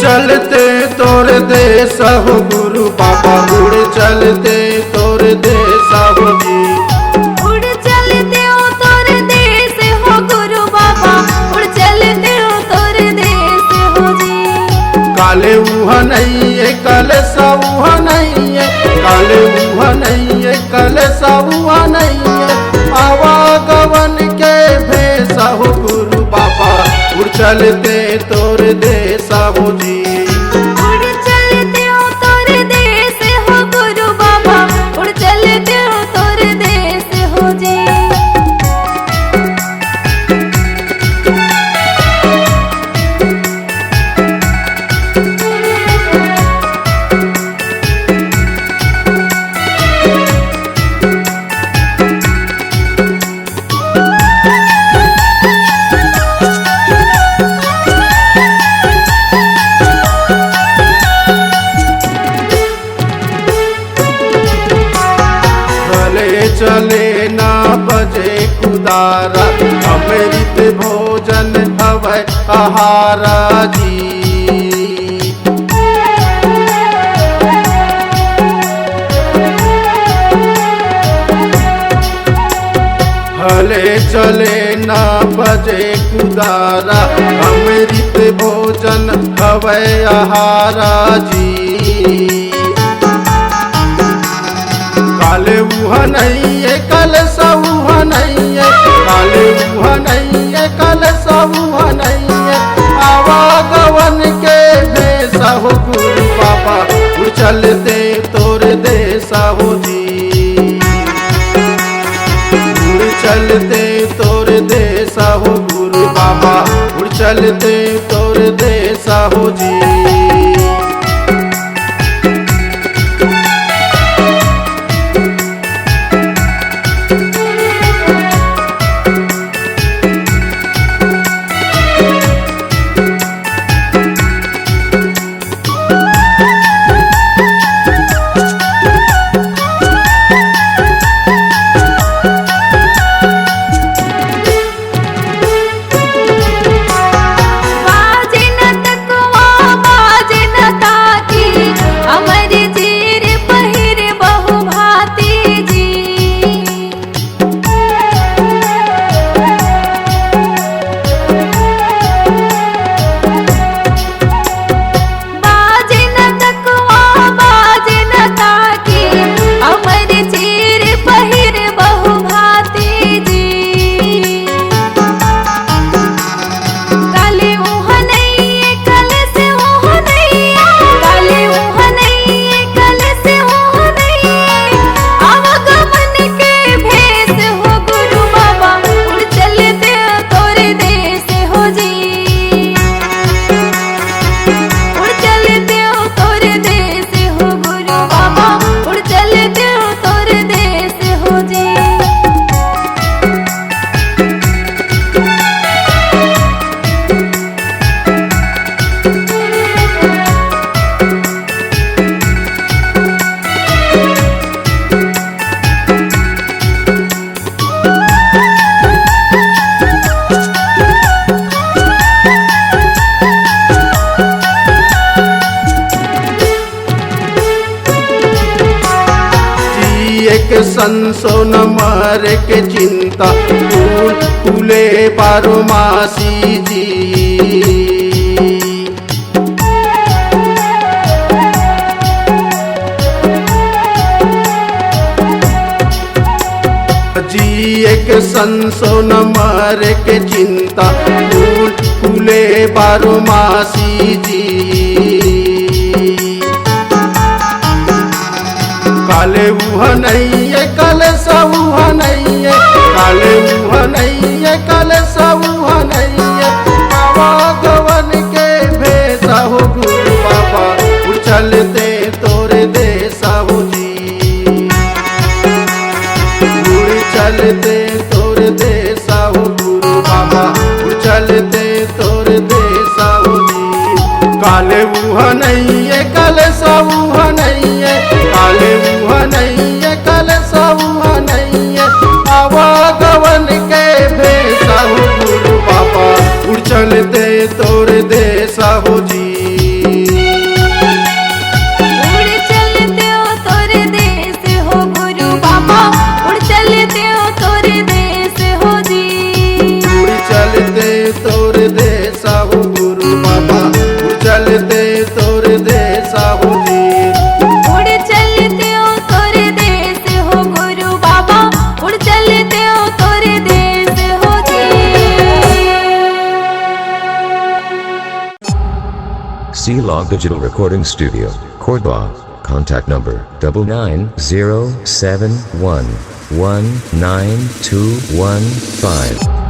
चलते तोर देश हो गुरु बाबा, उड़ चलते तोर देश हो जी। उड़ चलते हो तोर देश हो गुरु बाबा, उड़ चलते हो तोर देश हो जी। काले उहा नहीं है कल सऊहा नहीं है, काले उहा नहीं है कल सऊहा नहीं है। आवागवन के भेसा हो गुरु बाबा, उड़ चलते तोर देश हो जी। उड़ चलते हो तोर देश हो गुरु बाबा, उड़ चलते हो तोर देश हो जी। चले ना बजे कुदारा, अमृत भोजन हवै आहारा जी। हले चले ना बजे कुदारा, अमृत भोजन हवै आहारा जी। काले उहा नहीं है कल सऊहा नहीं है, काले उहा नहीं है कल सऊहा नहीं है। आवागवन के भेसा हो गुरु बाबा, उड़ चलते तोर देशा हो जी। उड़ चलते तोर देशा हो गुरु बाबा, उड़ चलते तोर देशा हो जी। एक संसो न मर के चिंता, फूल फूले बारो मासी जी। जी एक संसो न मर के चिंता, फूल फूले बारो मासी जी। काले उहा नहीं है कल सऊहा नहीं है, काले उहा नहीं है कल सऊहा नहीं है। आवागवन के भेसा हो गुरु बाबा, उड़ चलते तोर देशा हो जी। उड़ चलते तोर देशा हो गुरु बाबा, उड़ चलते तोर देशा हो जी। काले उहा नहीं है कल सऊहा नहीं है, काले उहा नहीं है कल सऊहा नहीं है। आवागवन के भेसा हो गुरु बाबा, उड़ चलते तोर देशा हो जी। Log Digital Recording Studio, Cordoba. Contact number 99071192115.